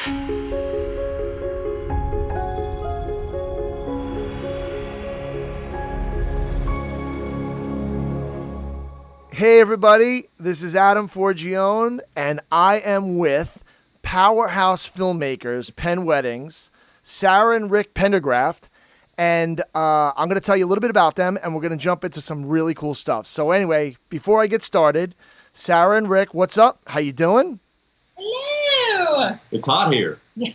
Hey everybody, this is Adam Forgione, and I am with powerhouse filmmakers, Penn Weddings, Sarah and Rick Penndergraft, and I'm going to tell you a little bit about them, and we're going to jump into some really cool stuff. So anyway, before I get started, Sarah and Rick, what's up? How you doing? Hello. It's hot here. Yeah.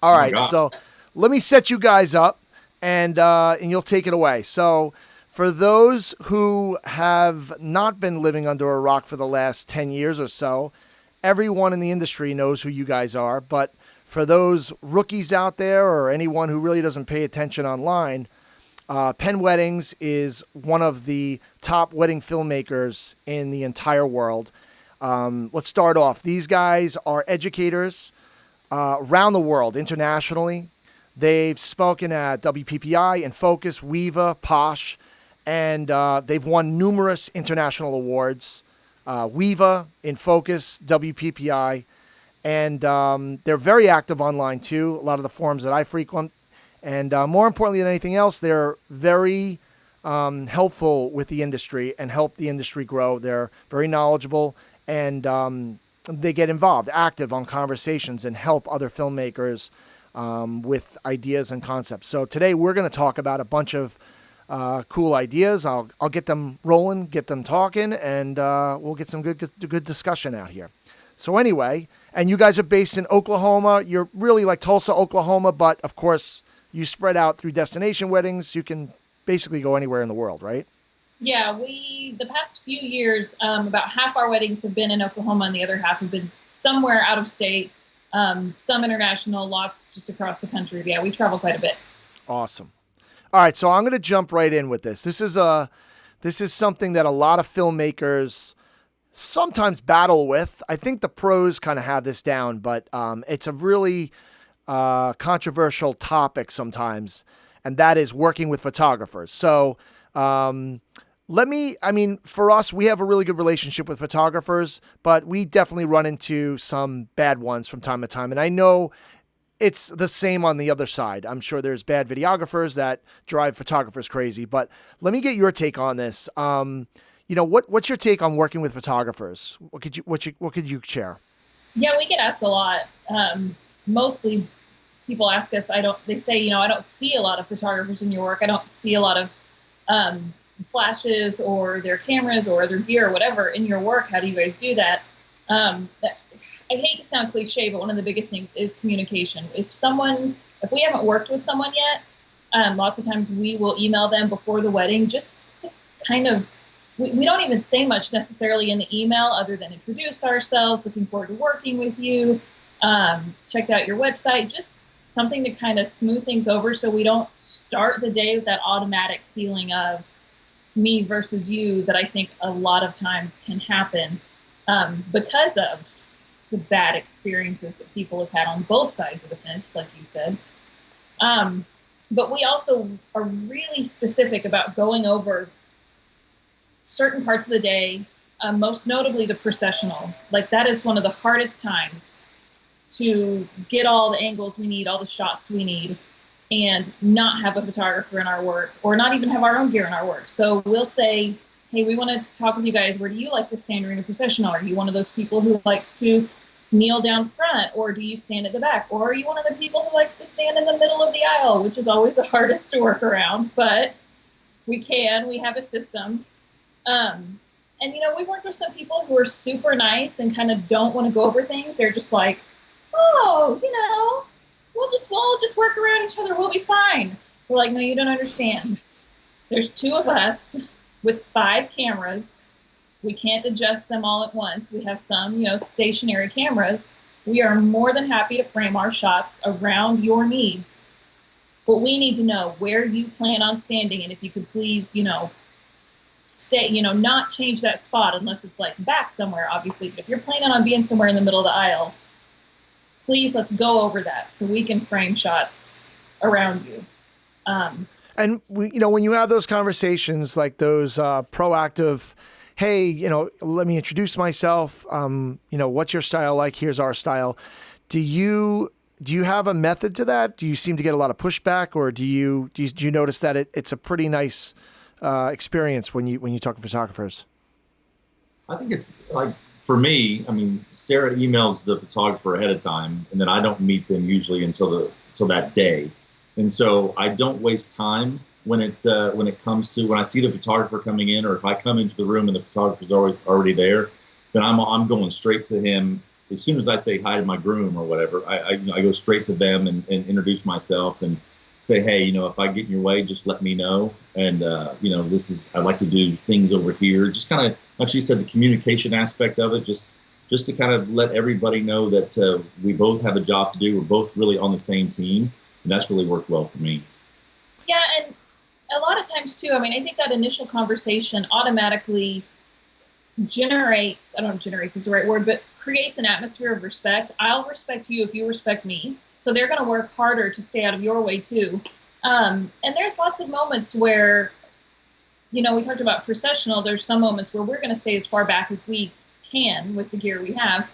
All right, so let me set you guys up, and you'll take it away. So for those who have not been living under a rock for the last 10 years or so, everyone in the industry knows who you guys are. But for those rookies out there or anyone who really doesn't pay attention online, Penn Weddings is one of the top wedding filmmakers in the entire world. Let's start off. These guys are educators around the world, internationally. They've spoken at WPPI, InFocus, Viva, Posh, and they've won numerous international awards, Viva, InFocus, WPPI, and they're very active online too, a lot of the forums that I frequent. And more importantly than anything else, they're very helpful with the industry and help the industry grow. They're very knowledgeable, and they get involved, active on conversations, and help other filmmakers with ideas and concepts. So today we're going to talk about a bunch of cool ideas. I'll get them rolling, get them talking, and we'll get some good discussion out here. So anyway, and you guys are based in Oklahoma. You're really like Tulsa, Oklahoma, but of course you spread out through destination weddings. You can basically go anywhere in the world, right? Yeah, the past few years, about half our weddings have been in Oklahoma and the other half have been somewhere out of state, some international, lots just across the country. Yeah, we travel quite a bit. Awesome. All right, so I'm going to jump right in with this. This is something that a lot of filmmakers sometimes battle with. I think the pros kind of have this down, but it's a really controversial topic sometimes, and that is working with photographers. So for us, we have a really good relationship with photographers, but we definitely run into some bad ones from time to time. And I know it's the same on the other side. I'm sure there's bad videographers that drive photographers crazy, but let me get your take on this. What's your take on working with photographers? What could you share? Yeah, we get asked a lot. Mostly people ask us, they say, I don't see a lot of photographers in your work. I don't see a lot of flashes or their cameras or their gear or whatever in your work. How do you guys do that? I hate to sound cliche, but one of the biggest things is communication. If we haven't worked with someone yet, lots of times we will email them before the wedding just to kind of, we don't even say much necessarily in the email other than introduce ourselves, looking forward to working with you, checked out your website, just something to kind of smooth things over so we don't start the day with that automatic feeling of me versus you that I think a lot of times can happen because of the bad experiences that people have had on both sides of the fence, like you said. But we also are really specific about going over certain parts of the day, most notably the processional. Like that is one of the hardest times to get all the angles we need, all the shots we need, and not have a photographer in our work or not even have our own gear in our work. So we'll say, hey, we want to talk with you guys. Where do you like to stand during a processional? Are you one of those people who likes to kneel down front, or do you stand at the back? Or are you one of the people who likes to stand in the middle of the aisle, which is always the hardest to work around, but we have a system. And we've worked with some people who are super nice and kind of don't want to go over things. They're just like, oh, we'll just work around each other. We'll be fine. We're like, no, you don't understand. There's two of us with 5 cameras. We can't adjust them all at once. We have some, stationary cameras. We are more than happy to frame our shots around your needs. But we need to know where you plan on standing. And if you could please, stay, not change that spot unless it's like back somewhere, obviously. But if you're planning on being somewhere in the middle of the aisle, please let's go over that so we can frame shots around you. And when you have those conversations, like those proactive, hey, let me introduce myself. What's your style like? Here's our style. Do you do you have a method to that? Do you seem to get a lot of pushback, or do you notice that it's a pretty nice experience when you talk to photographers? I think it's like, for me, I mean, Sarah emails the photographer ahead of time, and then I don't meet them usually until that day. And so I don't waste time when it comes to when I see the photographer coming in, or if I come into the room and the photographer's already there, then I'm going straight to him. As soon as I say hi to my groom or whatever, I go straight to them and introduce myself and say, hey, if I get in your way, just let me know. And I like to do things over here. Just kind of, like you said, the communication aspect of it, just to kind of let everybody know that we both have a job to do. We're both really on the same team, and that's really worked well for me. Yeah, and a lot of times too, I mean, I think that initial conversation automatically generates, I don't know if generates is the right word, but creates an atmosphere of respect. I'll respect you if you respect me. So they're going to work harder to stay out of your way too. And there's lots of moments where, we talked about processional. There's some moments where we're going to stay as far back as we can with the gear we have.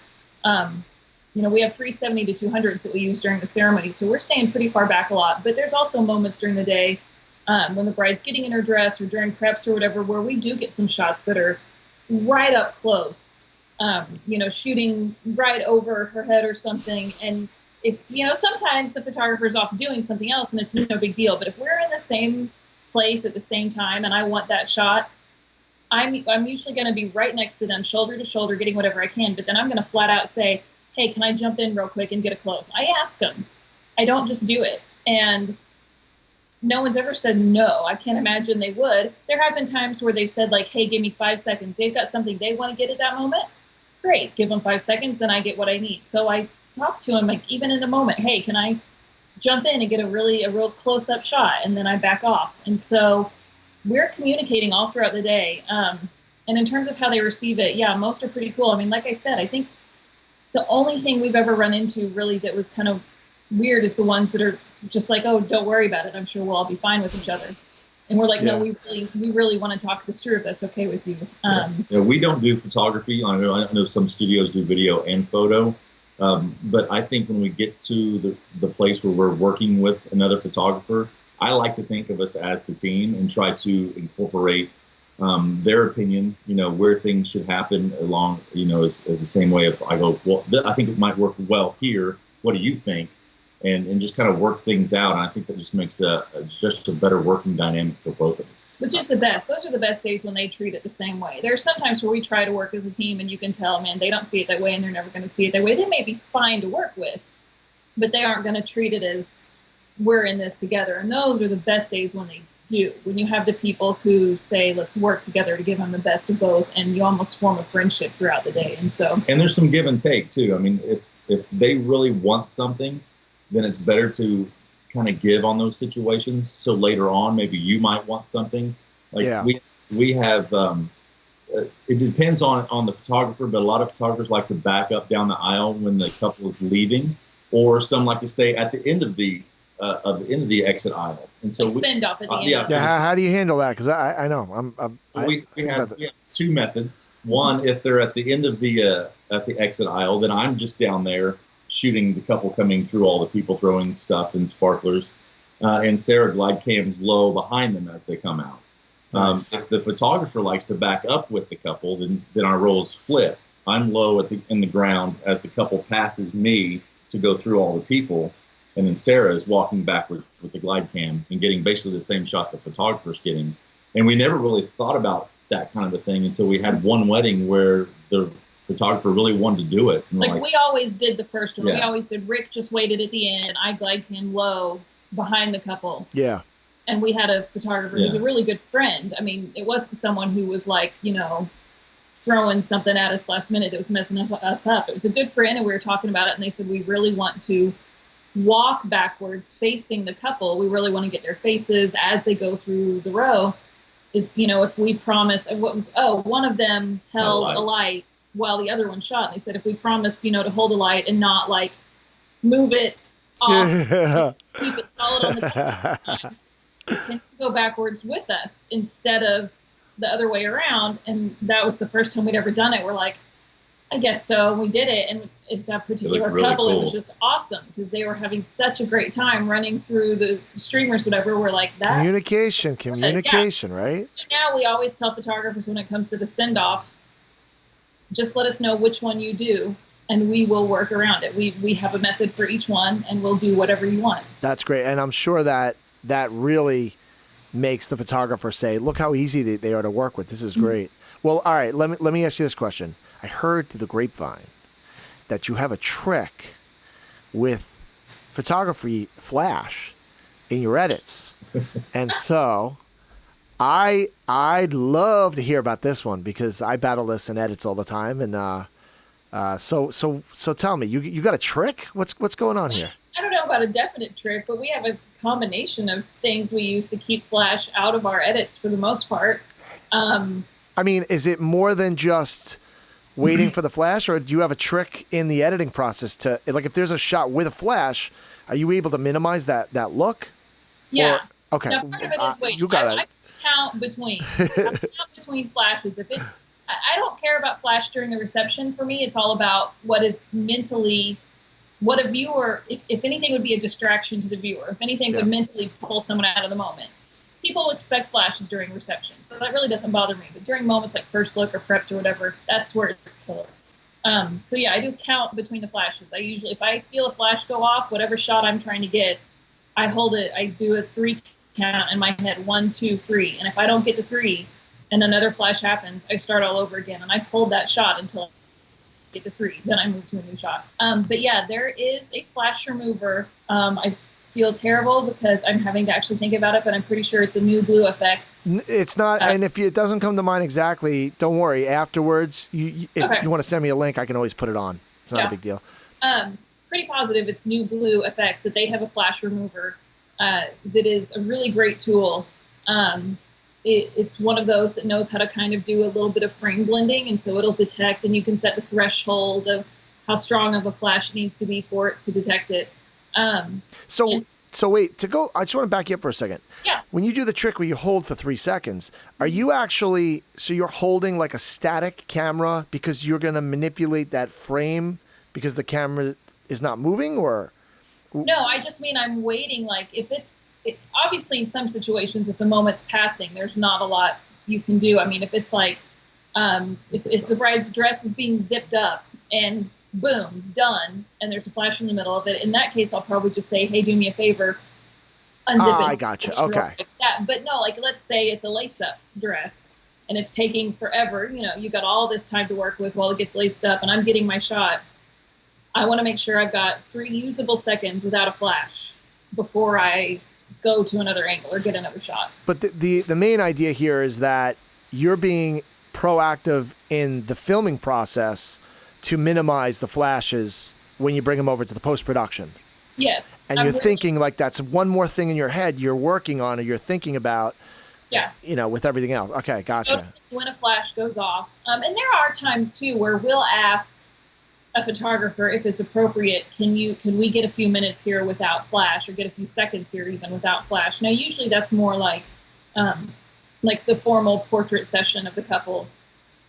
We have 370 to 200s that we use during the ceremony. So we're staying pretty far back a lot. But there's also moments during the day when the bride's getting in her dress or during preps or whatever, where we do get some shots that are right up close, shooting right over her head or something. And if, sometimes the photographer's off doing something else and it's no big deal. But if we're in the same place at the same time and I want that shot, I'm usually going to be right next to them, shoulder to shoulder, getting whatever I can. But then I'm going to flat out say, hey, can I jump in real quick and get a close? I ask them. I don't just do it. And no one's ever said no. I can't imagine they would. There have been times where they've said, like, hey, give me 5 seconds. They've got something they want to get at that moment. Great. Give them 5 seconds, then I get what I need. So I talk to them, like, even in the moment, hey, can I jump in and get a real close-up shot? And then I back off. And so we're communicating all throughout the day. And in terms of how they receive it, yeah, most are pretty cool. I mean, like I said, I think the only thing we've ever run into really that was kind of weird is the ones that are just like, oh, don't worry about it. I'm sure we'll all be fine with each other. And we're like, no, we really want to talk this through if that's okay with you. We don't do photography. I know some studios do video and photo. But I think when we get to the place where we're working with another photographer, I like to think of us as the team and try to incorporate their opinion, where things should happen along, as the same way. If I go, well, I think it might work well here. What do you think? And just kind of work things out. And I think that just makes just a better working dynamic for both of us. Which is the best. Those are the best days when they treat it the same way. There's sometimes where we try to work as a team and you can tell, man, they don't see it that way and they're never going to see it that way. They may be fine to work with, but they aren't going to treat it as we're in this together. And those are the best days when they do. When you have the people who say, let's work together to give them the best of both, and you almost form a friendship throughout the day. And there's some give and take too. I mean, if they really want something, then it's better to kind of give on those situations. So later on, maybe you might want something. We have, it depends on the photographer, but a lot of photographers like to back up down the aisle when the couple is leaving, or some like to stay at the end of the exit aisle. And so send off at the end. Yeah. How do you handle that? Because I know we have two methods. One, if they're at the end of the exit aisle, then I'm just down there shooting the couple coming through, all the people throwing stuff and sparklers, and Sarah glide cams low behind them as they come out. Nice. If the photographer likes to back up with the couple, then our roles flip. I'm low in the ground as the couple passes me to go through all the people, and then Sarah is walking backwards with the glide cam and getting basically the same shot the photographer's getting. And we never really thought about that kind of a thing until we had one wedding where the photographer really wanted to do it. And we always did the first one. Yeah. We always did. Rick just waited at the end. I glide cam low behind the couple. Yeah. And we had a photographer who's a really good friend. I mean, it wasn't someone who was like, throwing something at us last minute that was messing us up. It was a good friend, and we were talking about it, and they said, we really want to walk backwards facing the couple. We really want to get their faces as they go through the row. If we promise, one of them held a light while the other one shot. And they said, if we promise, to hold a light and not like move it off, keep it solid on the time, then you go backwards with us instead of the other way around. And that was the first time we'd ever done it. We're like, I guess so. We did it, and it's that particular really couple. cool. It was just awesome because they were having such a great time running through the streamers, whatever. We're like that. Communication, right? So now we always tell photographers when it comes to the send off, just let us know which one you do, and we will work around it. We have a method for each one, and we'll do whatever you want. That's great, and I'm sure that really makes the photographer say, "Look how easy they are to work with. This is great." Well, all right. Let me ask you this question. I heard through the grapevine that you have a trick with photography flash in your edits, and so I'd love to hear about this one because I battle this in edits all the time, and so tell me, you got a trick? What's going on here? I don't know about a definite trick, but we have a combination of things we use to keep flash out of our edits for the most part. I mean, is it more than just waiting for the flash, or do you have a trick in the editing process to, like, if there's a shot with a flash, are you able to minimize that look? Yeah. Or, okay. Now, part of it is waiting. You got I count between flashes. If it's, I don't care about flash during a reception. For me, it's all about what is mentally, what a viewer, if anything would be a distraction to the viewer, if anything would mentally pull someone out of the moment. People expect flashes during reception, so that really doesn't bother me. But during moments like first look or preps or whatever, that's where it's killer. So yeah, I do count between the flashes. I usually, if I feel a flash go off, whatever shot I'm trying to get, I hold it. I do a 3 count in my head, 1, 2, 3. And if I don't get to 3 and another flash happens, I start all over again. And I hold that shot until I get to 3. Then I move to a new shot. But yeah, there is a flash remover. I feel terrible because I'm having to actually think about it, but I'm pretty sure it's a new Blue effects. It's not, and if it doesn't come to mind exactly, don't worry. Afterwards, if you want to send me a link, I can always put it on. It's not a big deal. Pretty positive it's new Blue effects that they have a flash remover that is a really great tool. It's one of those that knows how to kind of do a little bit of frame blending, and so it'll detect, and you can set the threshold of how strong of a flash it needs to be for it to detect it. So wait, I just want to back you up for a second. Yeah. When you do the trick where you hold for 3 seconds, are you actually, so you're holding like a static camera because you're going to manipulate that frame because the camera is not moving, or? No, I just mean I'm waiting. Like if obviously in some situations, if the moment's passing, there's not a lot you can do. I mean, if it's like, if the bride's dress is being zipped up and boom, done, and there's a flash in the middle of it, in that case, I'll probably just say, hey, do me a favor, unzip it. I gotcha. Okay. But no, like let's say it's a lace-up dress and it's taking forever. You know, you got all this time to work with while it gets laced up and I'm getting my shot. I want to make sure I've got 3 usable seconds without a flash before I go to another angle or get another shot. But the main idea here is that you're being proactive in the filming process to minimize the flashes when you bring them over to the post-production. Yes. And you're thinking like that's one more thing in your head you're working on or you're thinking about. Yeah. You know, with everything else. Okay, gotcha. When a flash goes off. And there are times too where we'll ask a photographer if it's appropriate, can we get a few minutes here without flash, or get a few seconds here even without flash. Now usually that's more like the formal portrait session of the couple,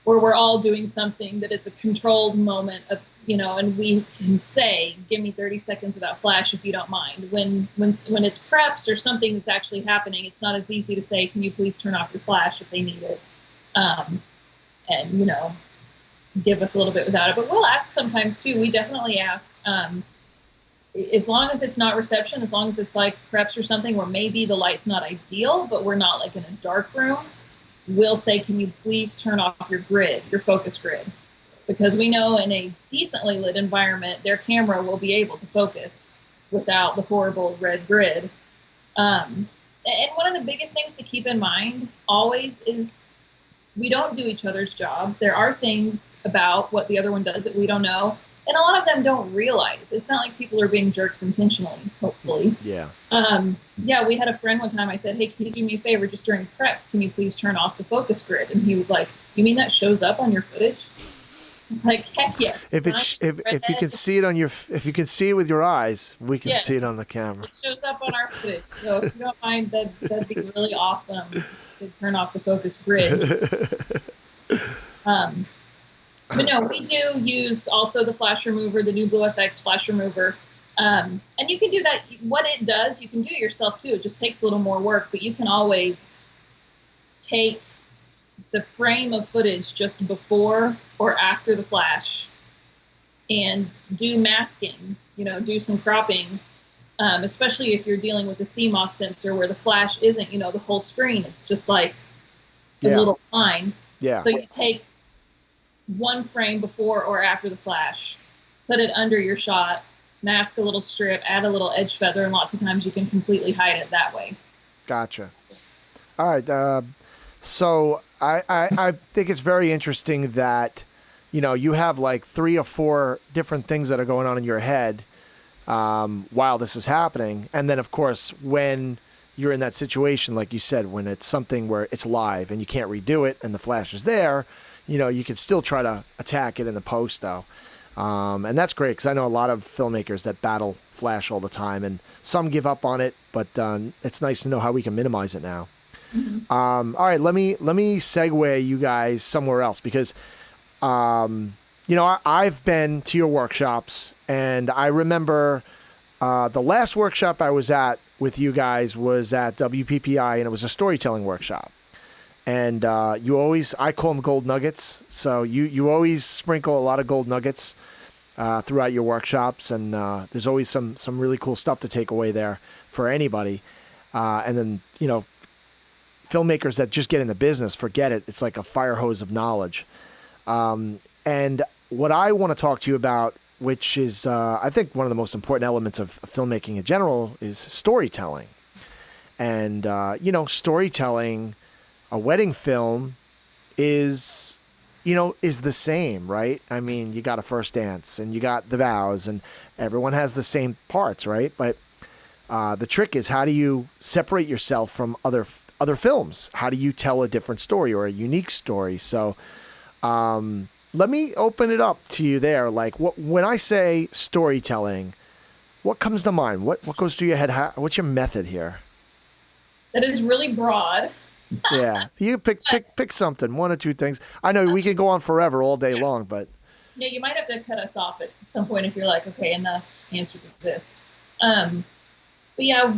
where we're all doing something that is a controlled moment of, you know, and we can say, give me 30 seconds without flash if you don't mind. When it's preps or something that's actually happening, it's not as easy to say, can you please turn off your flash if they need it, and you know, give us a little bit without it. But we'll ask sometimes too. We definitely ask, as long as it's not reception, as long as it's like preps or something where maybe the light's not ideal, but we're not like in a dark room, we'll say, can you please turn off your grid, your focus grid? Because we know in a decently lit environment, their camera will be able to focus without the horrible red grid. And one of the biggest things to keep in mind always is we don't do each other's job. There are things about what the other one does that we don't know. And a lot of them don't realize. It's not like people are being jerks intentionally, hopefully. Yeah. Yeah, we had a friend one time, I said, hey, can you do me a favor just during preps? Can you please turn off the focus grid? And he was like, you mean that shows up on your footage? It's like, heck yes. If you can see it if you can see it with your eyes, we can see it on the camera. It shows up on our footage. So if you don't mind, that'd be really awesome to turn off the focus grid. But no, we do use also the flash remover, the new Blue FX flash remover. And you can do that. What it does, you can do it yourself too. It just takes a little more work, but you can always take the frame of footage just before or after the flash and do masking, do some cropping, especially if you're dealing with the CMOS sensor where the flash isn't, the whole screen. It's just like a little line. Yeah. So you take one frame before or after the flash, put it under your shot, mask a little strip, add a little edge feather, and lots of times you can completely hide it that way. Gotcha. All right. So I think it's very interesting that, you have like 3 or 4 different things that are going on in your head while this is happening. And then, of course, when you're in that situation, like you said, when it's something where it's live and you can't redo it and the flash is there, you can still try to attack it in the post, though. And that's great because I know a lot of filmmakers that battle flash all the time, and some give up on it, but it's nice to know how we can minimize it now. Mm-hmm. All right, let me segue you guys somewhere else because, I've been to your workshops, and I remember the last workshop I was at with you guys was at WPPI, and it was a storytelling workshop. And I call them gold nuggets. So you always sprinkle a lot of gold nuggets throughout your workshops, and there's always some really cool stuff to take away there for anybody. And then filmmakers that just get in the business, forget it. It's like a fire hose of knowledge. And what I want to talk to you about, which is I think one of the most important elements of filmmaking in general, is storytelling. And storytelling. A wedding film is the same, right? I mean, you got a first dance and you got the vows and everyone has the same parts, right? But the trick is, how do you separate yourself from other films? How do you tell a different story or a unique story? So let me open it up to you there. Like, when I say storytelling, what comes to mind? What goes through your head? What's your method here? That is really broad. Yeah, you pick something, 1 or 2 things. I know we can go on forever, all day long, but yeah, you might have to cut us off at some point if you're like, okay, enough answer to this. But yeah,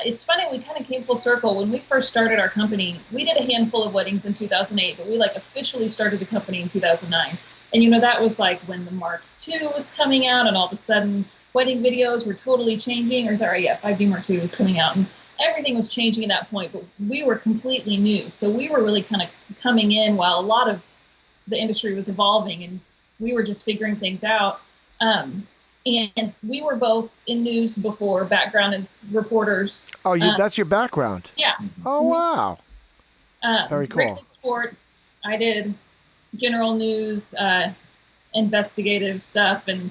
it's funny, we kind of came full circle. When we first started our company, we did a handful of weddings in 2008, but we officially started the company in 2009. And that was like when the Mark II was coming out, and all of a sudden wedding videos were totally changing. Or sorry, yeah, 5D Mark II was coming out, and everything was changing at that point, but we were completely new. So we were really kind of coming in while a lot of the industry was evolving, and we were just figuring things out. And we were both in news before, background as reporters. Oh, that's your background? Yeah. Oh, wow. Very cool. Rick did sports. I did general news, investigative stuff. And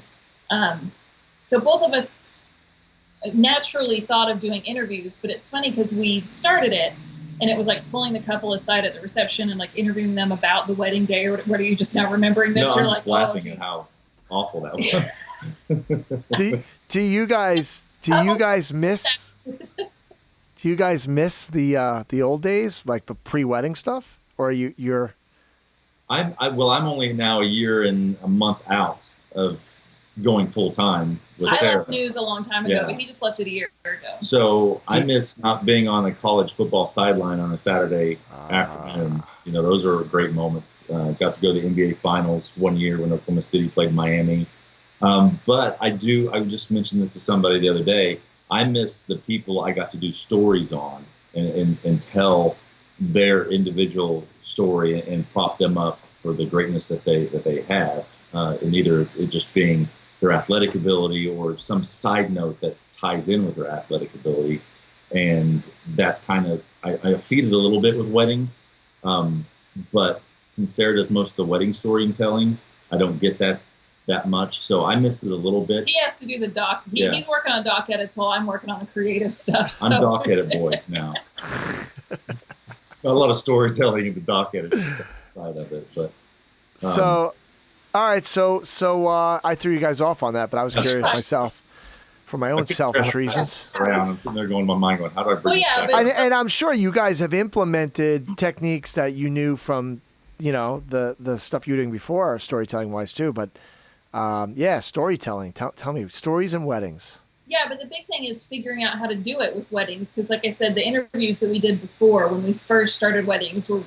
so both of us naturally thought of doing interviews, but it's funny because we started it and it was like pulling the couple aside at the reception and like interviewing them about the wedding day. Or what, are you just now remembering this? No, You're I'm like, just laughing at how awful that was. do you guys miss the old days, like the pre-wedding stuff, or are you're? I'm only now a year and a month out of going full time with Sarah. I left news a long time ago, but he just left it a year ago. So I miss not being on a college football sideline on a Saturday afternoon. Those are great moments. Got to go to the NBA Finals one year when Oklahoma City played Miami. But I just mentioned this to somebody the other day. I miss the people I got to do stories on and tell their individual story and prop them up for the greatness that they have, and either it just being their athletic ability or some side note that ties in with their athletic ability. And that's kind of, I feed it a little bit with weddings. But since Sarah does most of the wedding storytelling, I don't get that much. So I miss it a little bit. He has to do the doc. He's working on doc edits while I'm working on the creative stuff. So. I'm doc edit boy now. Not a lot of storytelling in the doc edit side of it, but. All right, so I threw you guys off on that, but I was curious myself for my own selfish reasons. I'm sitting there going in my mind going, how do I bring this back? And I'm sure you guys have implemented techniques that you knew from the stuff you were doing before, storytelling wise too. But yeah, storytelling. Tell me stories and weddings. Yeah, but the big thing is figuring out how to do it with weddings. Because like I said, the interviews that we did before when we first started weddings were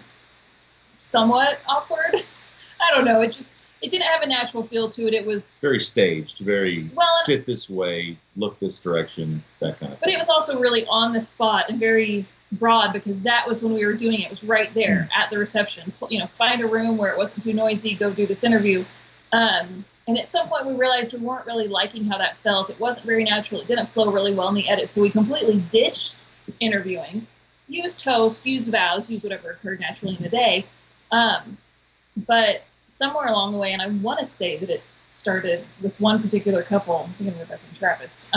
somewhat awkward. I don't know. It didn't have a natural feel to it. It was very staged, very sit this way, look this direction, that kind of thing. But it was also really on the spot and very broad, because that was when we were doing it. It was right there at the reception. Find a room where it wasn't too noisy, go do this interview. And at some point we realized we weren't really liking how that felt. It wasn't very natural. It didn't flow really well in the edit. So we completely ditched interviewing, used toast, used vows, used whatever occurred naturally in the day. But somewhere along the way, and I want to say that it started with one particular couple, I'm thinking of Rebecca and Travis.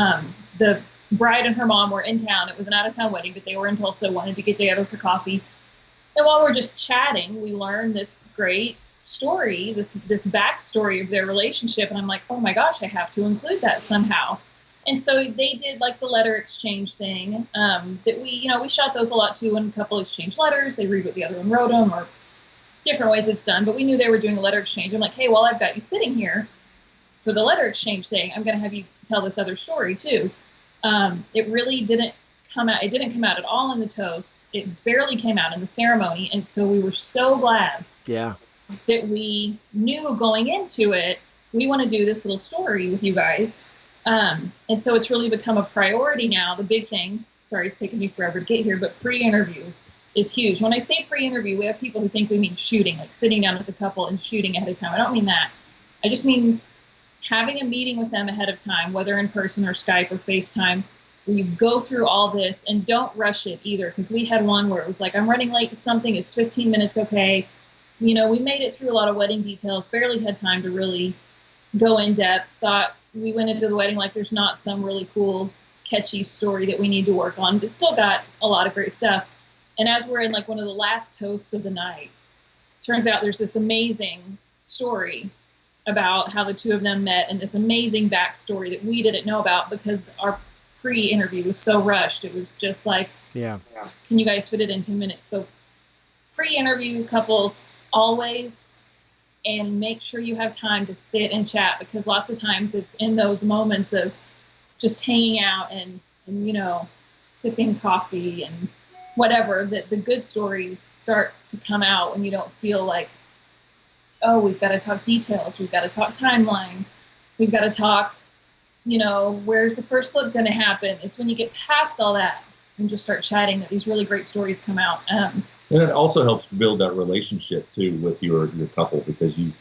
The bride and her mom were in town. It was an out-of-town wedding, but they were in Tulsa, wanted to get together for coffee. And while we're just chatting, we learned this great story, this backstory of their relationship. And I'm like, oh my gosh, I have to include that somehow. And so they did like the letter exchange thing that we shot those a lot too. When a couple exchanged letters, they read what the other one wrote them, or different ways it's done. But we knew they were doing a letter exchange. I'm like, hey, well, I've got you sitting here for the letter exchange thing. I'm going to have you tell this other story too. It really didn't come out. It didn't come out at all in the toasts. It barely came out in the ceremony. And so we were so glad that we knew going into it, we want to do this little story with you guys. And so it's really become a priority now. The big thing, sorry, it's taken me forever to get here, but pre-interview is huge. When I say pre-interview, we have people who think we mean shooting, like sitting down with the couple and shooting ahead of time. I don't mean that. I just mean having a meeting with them ahead of time, whether in person or Skype or FaceTime, where you go through all this and don't rush it either. Because we had one where it was like, I'm running late to something, is 15 minutes okay? We made it through a lot of wedding details, barely had time to really go in depth, thought we went into the wedding like there's not some really cool, catchy story that we need to work on, but still got a lot of great stuff. And as we're in like one of the last toasts of the night, turns out there's this amazing story about how the two of them met, and this amazing backstory that we didn't know about because our pre-interview was so rushed. It was just like, can you guys fit it in 10 minutes? So pre-interview couples always, and make sure you have time to sit and chat, because lots of times it's in those moments of just hanging out and sipping coffee and whatever, that the good stories start to come out when you don't feel like, oh, we've got to talk details, we've got to talk timeline, we've got to talk, where's the first look going to happen? It's when you get past all that and just start chatting that these really great stories come out. And it also helps build that relationship too with your couple, because you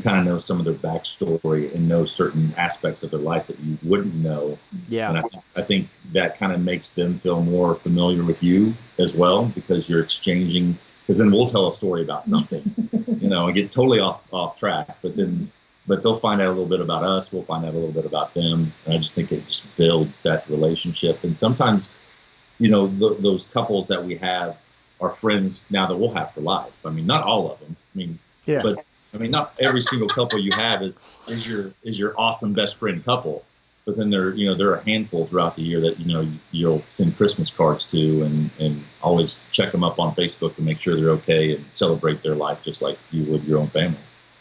kind of know some of their backstory and know certain aspects of their life that you wouldn't know. Yeah. And I think that kind of makes them feel more familiar with you as well, because you're exchanging, because then we'll tell a story about something, and get totally off track, but they'll find out a little bit about us. We'll find out a little bit about them. And I just think it just builds that relationship. And sometimes, those couples that we have are friends now that we'll have for life. I mean, not all of them. But not every single couple you have is your awesome best friend couple. But then there are a handful throughout the year that you'll send Christmas cards to and always check them up on Facebook to make sure they're okay and celebrate their life just like you would your own family.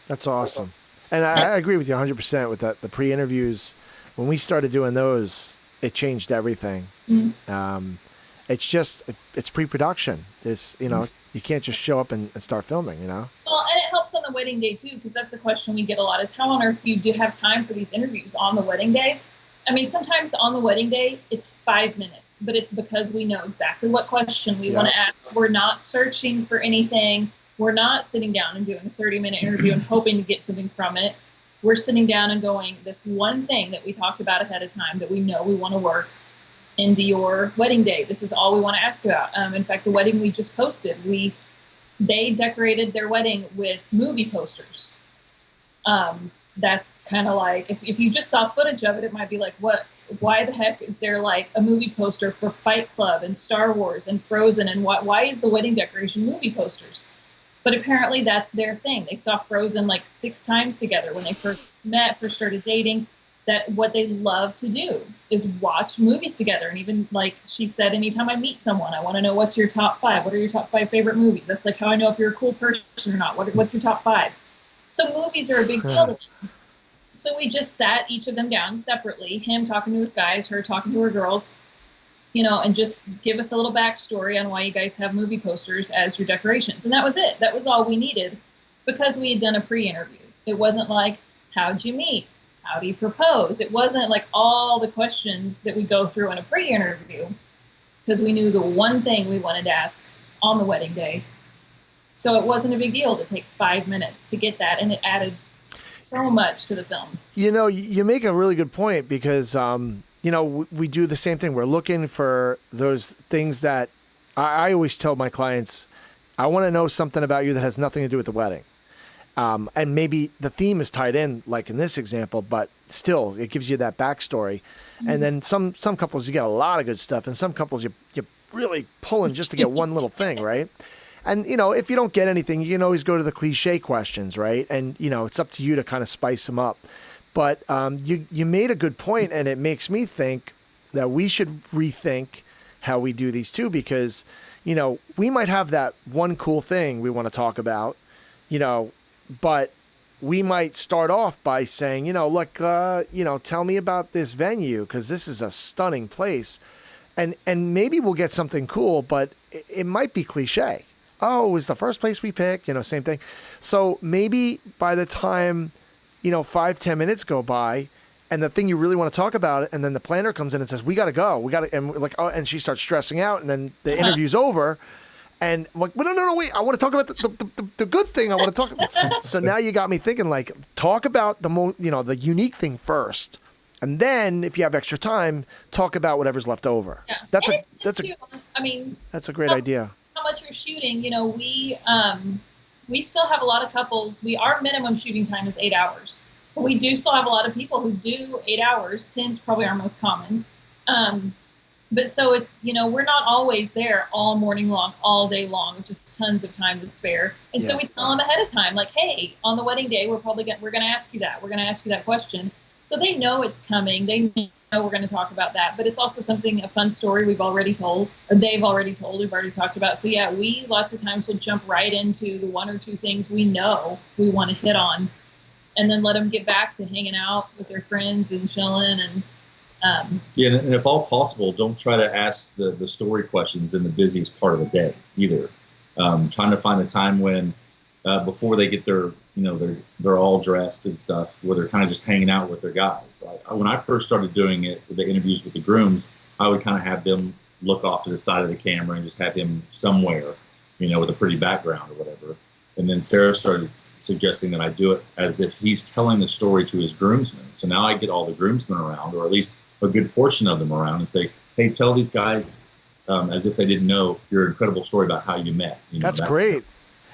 That's awesome. And I agree with you 100% with that. The pre-interviews, when we started doing those, it changed everything. Mm-hmm. It's pre-production. You can't just show up and start filming, Well, and it helps on the wedding day too, because that's a question we get a lot, is how on earth do you have time for these interviews on the wedding day? I mean, sometimes on the wedding day, it's 5 minutes, but it's because we know exactly what question we want to ask. We're not searching for anything. We're not sitting down and doing a 30-minute interview and hoping to get something from it. We're sitting down and going, this one thing that we talked about ahead of time that we know we want to work into your wedding day. This is all we want to ask about. In fact, the wedding we just posted, they decorated their wedding with movie posters. That's kind of like, if you just saw footage of it, it might be like, why the heck is there like a movie poster for Fight Club and Star Wars and Frozen, and why is the wedding decoration movie posters? But apparently that's their thing. They saw Frozen like 6 times together when they first met, first started dating. that what they love to do is watch movies together. And even like she said, anytime I meet someone, I want to know what's your top 5. What are your top 5 favorite movies? That's like how I know if you're a cool person or not. What's your top 5? So movies are a big deal to them. So we just sat each of them down separately, him talking to his guys, her talking to her girls, and just give us a little backstory on why you guys have movie posters as your decorations. And that was it. That was all we needed because we had done a pre-interview. It wasn't like, how'd you meet? How do you propose? It wasn't like all the questions that we go through in a pre-interview because we knew the one thing we wanted to ask on the wedding day. So it wasn't a big deal to take 5 minutes to get that, and it added so much to the film. You make a really good point because, we do the same thing. We're looking for those things that I always tell my clients, I want to know something about you that has nothing to do with the wedding. And maybe the theme is tied in, like in this example, but still, it gives you that backstory. Mm-hmm. And then some couples, you get a lot of good stuff, and some couples, you're really pulling just to get one little thing, right? And, if you don't get anything, you can always go to the cliche questions, right? And, it's up to you to kind of spice them up. But you made a good point, and it makes me think that we should rethink how we do these too, because, we might have that one cool thing we want to talk about, but we might start off by saying, look, tell me about this venue, because this is a stunning place. And maybe we'll get something cool, but it might be cliche. Oh, it was the first place we picked, same thing. So maybe by the time, 5-10 minutes go by and the thing you really want to talk about, and then the planner comes in and says, we got to go. And we're like, oh, and she starts stressing out, and then the interview's over. And I'm like, well, no, wait, I want to talk about the good thing I want to talk about. So now you got me thinking, like, talk about the unique thing first. And then if you have extra time, talk about whatever's left over. Yeah. That's a great idea. How much you're shooting, we still have a lot of couples. Our minimum shooting time is 8 hours. But we do still have a lot of people who do 8 hours. 10's probably our most common. But so, we're not always there all morning long, all day long, with just tons of time to spare. And so we tell them ahead of time, like, hey, on the wedding day, we're going to ask you that. We're going to ask you that question. So they know it's coming. They know we're going to talk about that. But it's also a fun story we've already told, or they've already told, we've already talked about. So yeah, we lots of times will jump right into the 1 or 2 things we know we want to hit on, and then let them get back to hanging out with their friends and chilling. And and if all possible, don't try to ask the story questions in the busiest part of the day either. Trying to find a time when before they get their, they're all dressed and stuff, where they're kind of just hanging out with their guys. When I first started doing it, the interviews with the grooms, I would kind of have them look off to the side of the camera and just have him somewhere, with a pretty background or whatever. And then Sarah started suggesting that I do it as if he's telling the story to his groomsmen. So now I get all the groomsmen around, or at least a good portion of them around, and say, hey, tell these guys as if they didn't know your incredible story about how you met. That's great.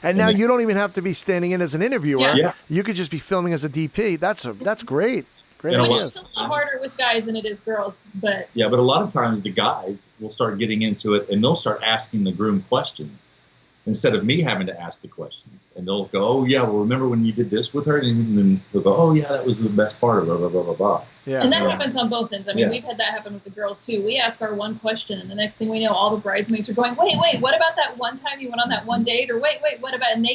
And now you don't even have to be standing in as an interviewer. Yeah. You could just be filming as a DP. That's great. Great Which ideas. is a little harder with guys than it is girls. But a lot of times the guys will start getting into it, and they'll start asking the groom questions instead of me having to ask the questions. And they'll go, oh, yeah, well, remember when you did this with her? And then they'll go, oh, yeah, that was the best part of it, blah, blah, blah, blah. Yeah. And that happens on both ends. I mean, we've had that happen with the girls, too. We ask our one question, and the next thing we know, all the bridesmaids are going, wait, what about that one time you went on that one date? Or wait, what about, and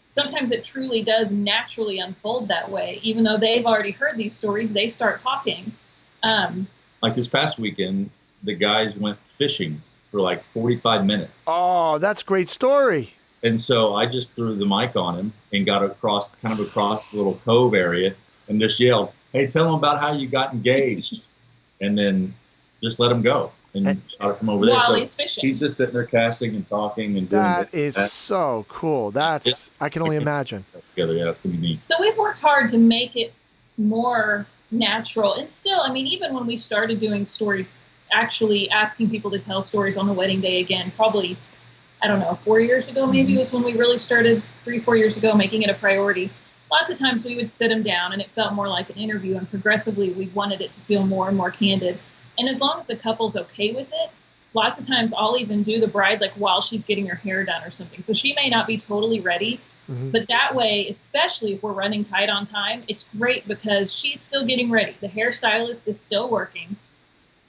sometimes it truly does naturally unfold that way. Even though they've already heard these stories, they start talking. Like this past weekend, the guys went fishing for like 45 minutes. Oh, that's a great story. And so I just threw the mic on him and got across the little cove area and just yelled, hey, tell them about how you got engaged. And then just let him go and shot it from over there. While so he's fishing. He's just sitting there casting and talking and doing that. That is so cool. I can only imagine. Together. Yeah, that's going to be neat. So we've worked hard to make it more natural. And still, I mean, even when we started doing actually asking people to tell stories on the wedding day again, probably, I don't know, 4 years ago maybe was when we really started, 3-4 years ago, making it a priority. Lots of times we would sit them down and it felt more like an interview, and progressively we wanted it to feel more and more candid. And as long as the couple's okay with it, lots of times I'll even do the bride like while she's getting her hair done or something. So she may not be totally ready, But that way, especially if we're running tight on time, it's great because she's still getting ready. The hairstylist is still working.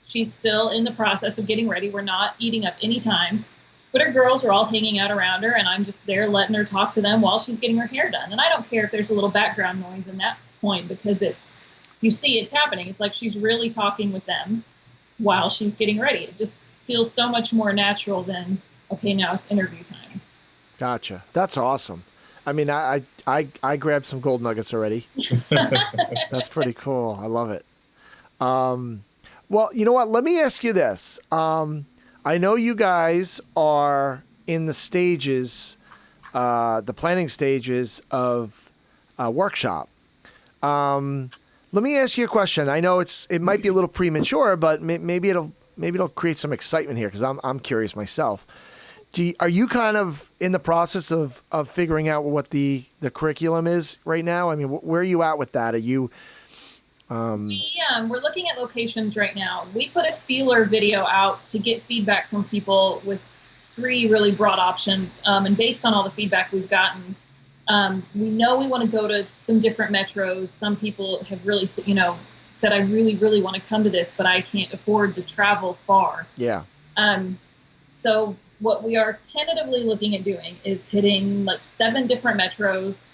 She's still in the process of getting ready. We're not eating up any time. But her girls are all hanging out around her, and I'm just there letting her talk to them while she's getting her hair done. And I don't care if there's a little background noise in that point, because you see it's happening. It's like she's really talking with them while she's getting ready. It just feels so much more natural than, okay, now it's interview time. Gotcha. That's awesome. I mean, I grabbed some gold nuggets already. That's pretty cool. I love it. Well, you know what? Let me ask you this. I know you guys are in the stages, the planning stages of a workshop. Let me ask you a question. I know it might be a little premature, but maybe it'll create some excitement here, because I'm curious myself. Are you kind of in the process of figuring out what the curriculum is right now? I mean, where are you at with that? Are you? We're looking at locations right now. We put a feeler video out to get feedback from people with 3 really broad options. And based on all the feedback we've gotten, we know we want to go to some different metros. Some people have really, said, I really, really want to come to this, but I can't afford to travel far. Yeah. So what we are tentatively looking at doing is hitting like 7 different metros,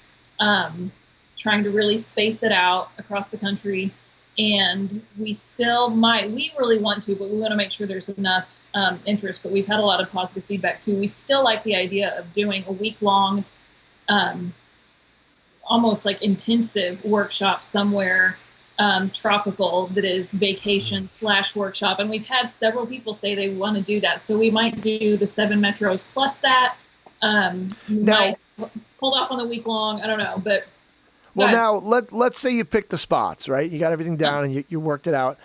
trying to really space it out across the country. And we really want to, but we want to make sure there's enough interest. But we've had a lot of positive feedback too. We still like the idea of doing a week-long, almost like intensive workshop somewhere tropical that is vacation / workshop. And we've had several people say they want to do that. So we might do the 7 metros plus that. Might hold off on the week long. I don't know, but. Well, now let's say you picked the spots, right? You got everything down and you worked it out.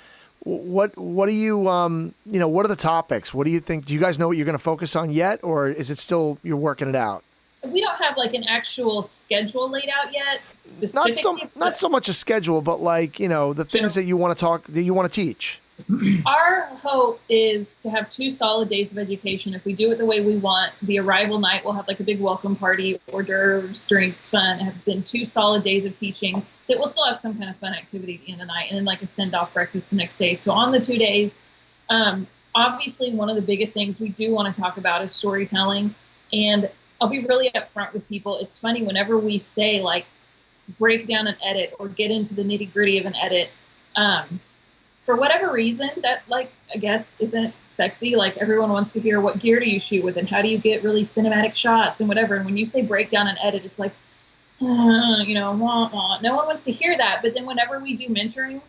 What do you, what are the topics? What do you think? Do you guys know what you're going to focus on yet? Or is it still, you're working it out? We don't have like an actual schedule laid out yet. Specifically, not so much a schedule, but like, the things that you want to teach. Our hope is to have 2 solid days of education. If we do it the way we want, the arrival night, we'll have like a big welcome party, hors d'oeuvres, drinks, fun. Have been 2 solid days of teaching that we'll still have some kind of fun activity at the end of the night, and then like a send-off breakfast the next day. So on the 2 days, obviously one of the biggest things we do want to talk about is storytelling. And I'll be really upfront with people. It's funny whenever we say like break down an edit or get into the nitty-gritty of an edit, for whatever reason, that, like, I guess isn't sexy. Like, everyone wants to hear what gear do you shoot with and how do you get really cinematic shots and whatever. And when you say break down and edit, it's like, wah, wah. No one wants to hear that. But then whenever we do mentoring,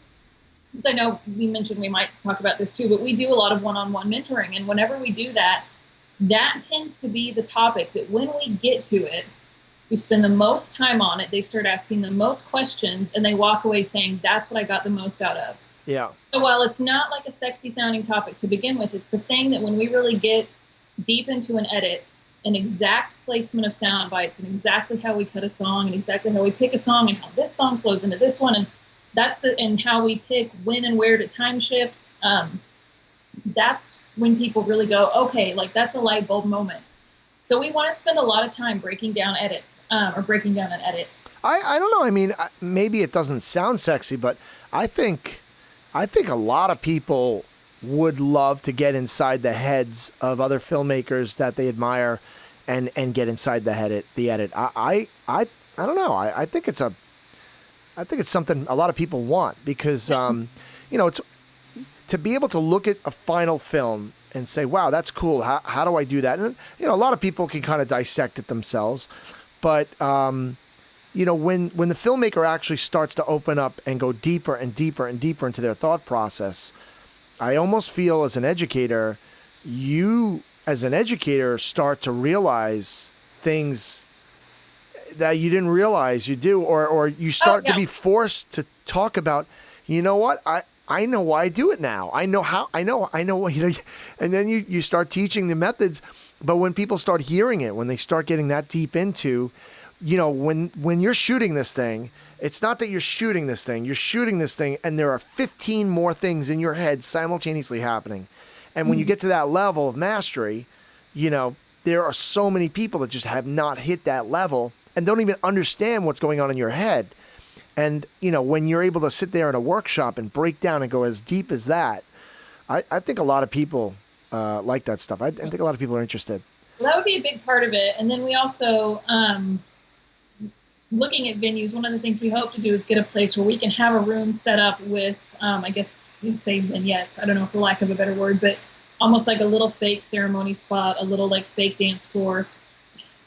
because I know we mentioned we might talk about this too, but we do a lot of one-on-one mentoring. And whenever we do that, that tends to be the topic that when we get to it, we spend the most time on it. They start asking the most questions and they walk away saying, that's what I got the most out of. Yeah. So while it's not like a sexy sounding topic to begin with, it's the thing that when we really get deep into an edit, an exact placement of sound bites and exactly how we cut a song and exactly how we pick a song and how this song flows into this one. And and how we pick when and where to time shift. That's when people really go, okay, like that's a light bulb moment. So we want to spend a lot of time breaking down edits or breaking down an edit. I don't know. I mean, maybe it doesn't sound sexy, but I think a lot of people would love to get inside the heads of other filmmakers that they admire and get inside the edit. I don't know. I think it's something a lot of people want because, it's to be able to look at a final film and say, wow, that's cool. How do I do that? And, a lot of people can kind of dissect it themselves, but, when the filmmaker actually starts to open up and go deeper and deeper and deeper into their thought process, I almost feel as an educator, you as an educator start to realize things that you didn't realize you do, or you start to be forced to talk about, you know what, I know why I do it now. I know how, I know, and then you start teaching the methods. But when people start hearing it, when they start getting that deep into, when you're shooting this thing, it's not that you're shooting this thing and there are 15 more things in your head simultaneously happening. And when you get to that level of mastery, there are so many people that just have not hit that level and don't even understand what's going on in your head. And, when you're able to sit there in a workshop and break down and go as deep as that, I think a lot of people like that stuff. I think a lot of people are interested. Well, that would be a big part of it. And then we also, looking at venues, one of the things we hope to do is get a place where we can have a room set up with, I guess you'd say vignettes. I don't know, for lack of a better word, but almost like a little fake ceremony spot, a little like fake dance floor.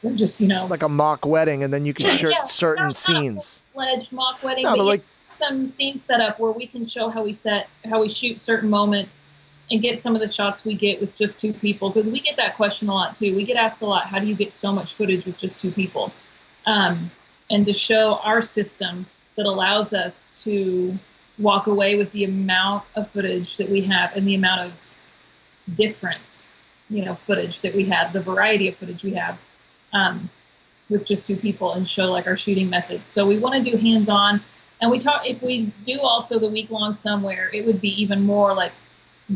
Or just, like a mock wedding, and then you can shoot certain scenes. Fledged mock wedding, no, but like some scenes set up where we can show how we shoot certain moments and get some of the shots we get with just two people, because we get that question a lot too. We get asked a lot, how do you get so much footage with just two people? And to show our system that allows us to walk away with the amount of footage that we have and the amount of different, footage that we have, the variety of footage we have, with just two people, and show like our shooting methods. So we want to do hands-on, and if we do also the week-long somewhere, it would be even more like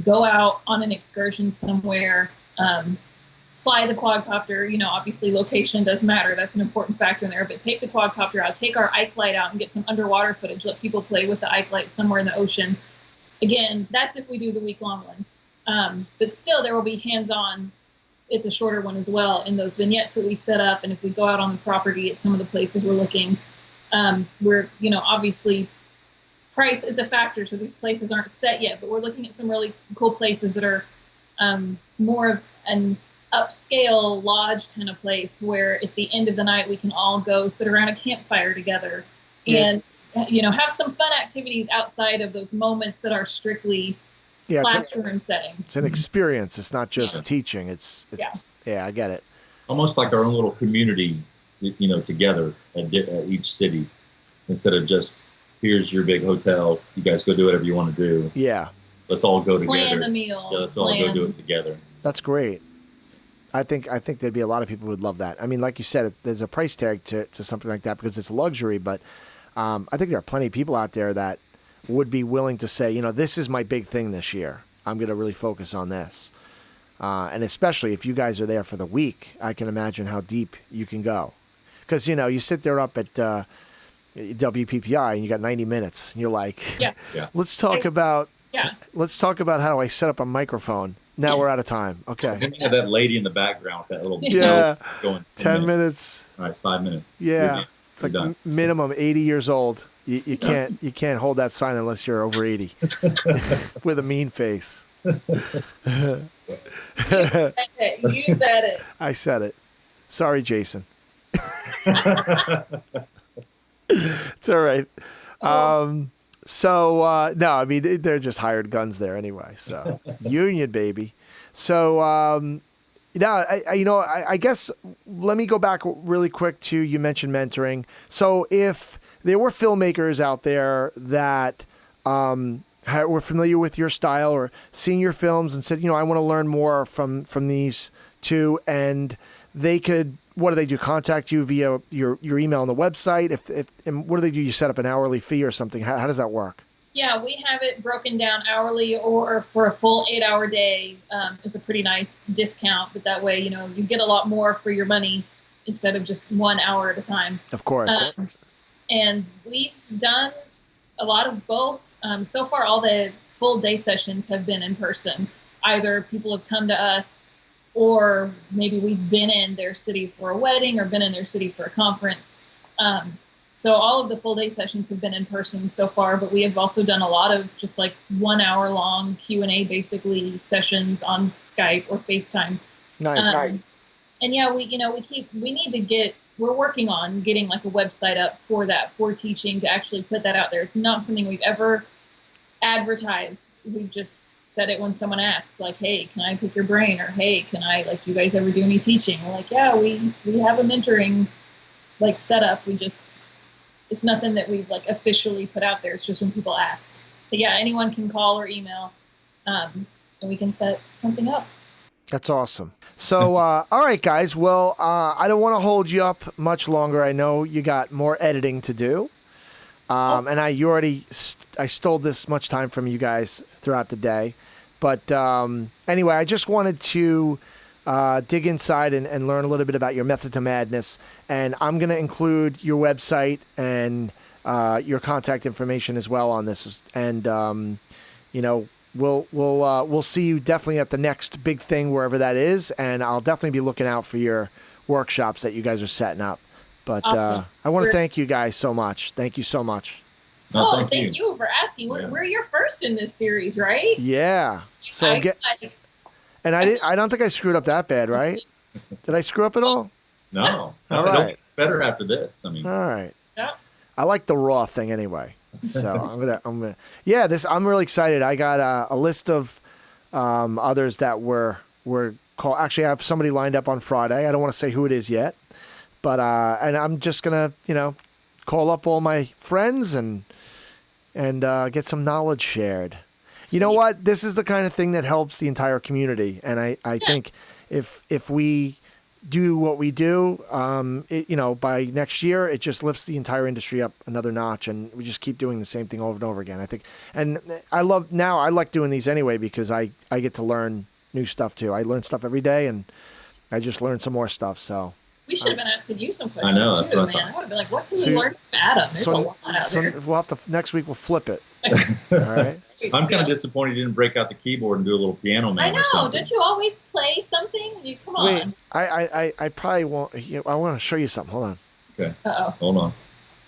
go out on an excursion somewhere, fly the quadcopter. Obviously location does matter. That's an important factor in there, but take the quadcopter out, take our Ike light out and get some underwater footage, let people play with the Ike light somewhere in the ocean. Again, that's if we do the week-long one. But still there will be hands-on at the shorter one as well in those vignettes that we set up. And if we go out on the property at some of the places we're looking, we're, obviously price is a factor. So these places aren't set yet, but we're looking at some really cool places that are more of an upscale lodge kind of place where at the end of the night we can all go sit around a campfire together and have some fun activities outside of those moments that are strictly classroom setting. It's an experience. It's not just teaching. It's I get it. Almost like our own little community, together at each city, instead of just, here's your big hotel, you guys go do whatever you want to do. Yeah. Let's all go together. Plan the meals. Yeah, let's all go do it together. That's great. I think there'd be a lot of people who would love that. I mean, like you said, there's a price tag to something like that because it's luxury, but I think there are plenty of people out there that would be willing to say, this is my big thing this year. I'm going to really focus on this. And especially if you guys are there for the week, I can imagine how deep you can go. Because, you sit there up at WPPI and you got 90 minutes and you're like, let's talk about how I set up a microphone. Now we're out of time. Okay. And you have that lady in the background, that little going 10 minutes. All right, 5 minutes. Yeah. It's like minimum 80 years old. You can't hold that sign unless you're over 80 with a mean face. You said it. I said it. Sorry, Jason. It's all right. No, I mean, they're just hired guns there anyway. So union, baby. So, I guess let me go back really quick to, you mentioned mentoring. So if there were filmmakers out there that were familiar with your style or seen your films and said, I want to learn more from these two, and they could, what do they do? Contact you via your email on the website? And what do they do? You set up an hourly fee or something? How does that work? Yeah, we have it broken down hourly, or for a full 8-hour day is a pretty nice discount. But that way, you get a lot more for your money instead of just 1 hour at a time. Of course. And we've done a lot of both. So far, all the full day sessions have been in person. Either people have come to us, or maybe we've been in their city for a wedding or been in their city for a conference. So all of the full day sessions have been in person so far, but we have also done a lot of just like 1 hour long Q&A basically sessions on Skype or FaceTime. Nice. And yeah, we're working on getting like a website up for that, for teaching, to actually put that out there. It's not something we've ever advertised. We've just said it when someone asks, like, hey, can I pick your brain? Or, hey, do you guys ever do any teaching? We're like, yeah, we have a mentoring like setup. It's nothing that we've like officially put out there. It's just when people ask. But yeah, anyone can call or email, and we can set something up. That's awesome. So, all right, guys. Well, I don't want to hold you up much longer. I know you got more editing to do. And I stole this much time from you guys throughout the day. But anyway, I just wanted to dig inside and learn a little bit about your method to madness. And I'm going to include your website and your contact information as well on this. And we'll see you definitely at the next big thing, wherever that is. And I'll definitely be looking out for your workshops that you guys are setting up. But Awesome. I want to thank you guys so much. Thank you so much. Oh, thank you for asking. Yeah. We're your first in this series, right? Yeah. So and I don't think I screwed up that bad, right? Did I screw up at all? No. All right. It's better after this. I mean. All right. Yeah. I like the raw thing anyway. So I'm really excited. I got a list of others that were called. Actually, I have somebody lined up on Friday. I don't want to say who it is yet, but and I'm just gonna call up all my friends and get some knowledge shared. You know what? This is the kind of thing that helps the entire community, and I think if we do what we do, by next year, it just lifts the entire industry up another notch, and we just keep doing the same thing over and over again. I think, and I like doing these anyway because I get to learn new stuff too. I learn stuff every day, and I just learn some more stuff. So we should have been asking you some questions. I know, that's too, what I man. I would have been like, what can we learn from Adam? There's a lot out there. We'll have to next week. We'll flip it. All right. I'm kind of disappointed you didn't break out the keyboard and do a little piano man. I know. Don't you always play something? Come on. Wait, I probably won't. I want to show you something. Hold on. Okay. Uh-oh. Hold on.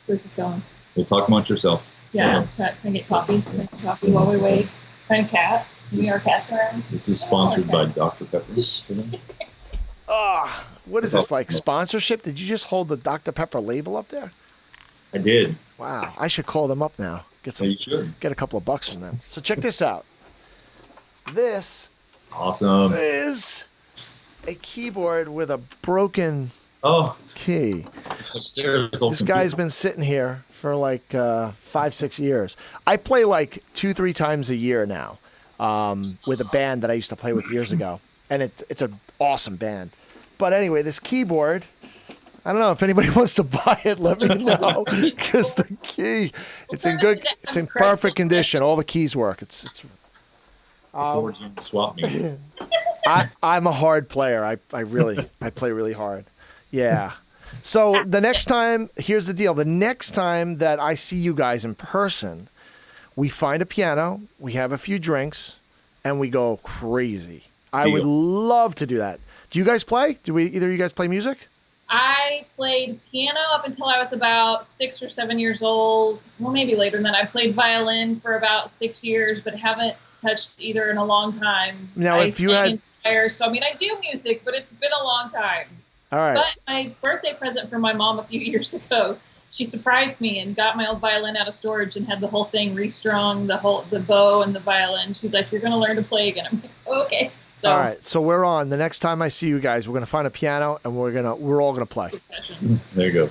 Where's this going? We'll talk amongst yourself. Yeah. Can I get coffee? Can I get coffee while we wait? Find a cat. Any our cats around? This is sponsored by Dr. Pepper. What is this, like sponsorship? Did you just hold the Dr. Pepper label up there? I did. Wow. I should call them up now. Get a couple of bucks from them. So check this out. This is a keyboard with a broken key. This guy's been sitting here for like 5-6 years. I play like 2-3 times a year now with a band that I used to play with years ago. And it's an awesome band. But anyway, this keyboard, I don't know if anybody wants to buy it. Let me know, because the key, it's in perfect condition. All the keys work. It's. Forgione swap me. I'm a hard player. I play really hard. Yeah. So the next time, here's the deal. The next time that I see you guys in person, we find a piano, we have a few drinks, and we go crazy. I would love to do that. Do you guys play? Either of you guys play music? I played piano up until I was about 6 or 7 years old. Well, maybe later than that. I played violin for about 6 years, but haven't touched either in a long time. Now, if you had choir, so I mean, I do music, but it's been a long time. All right. But my birthday present from my mom a few years ago, she surprised me and got my old violin out of storage and had the whole thing restrung, the bow and the violin. She's like, "You're going to learn to play again." I'm like, "Okay." So, all right, so we're on. The next time I see you guys, we're gonna find a piano and we're all gonna play. Succession. There you go.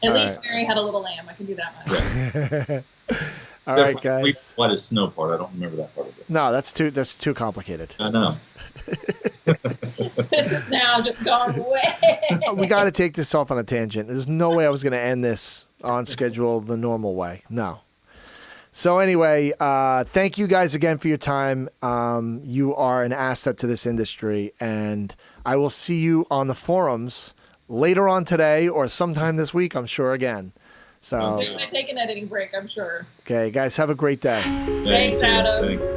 At least Mary had a little lamb. I can do that much. All right, guys. At least the snow part. I don't remember that part of it. No, that's too complicated. I know. This is now just gone away. We got to take this off on a tangent. There's no way I was gonna end this on schedule the normal way. No. So anyway, thank you guys again for your time. You are an asset to this industry, and I will see you on the forums later on today or sometime this week, I'm sure, again. So as soon as I take an editing break, I'm sure. Okay, guys, have a great day. Thanks, Adam. Thanks.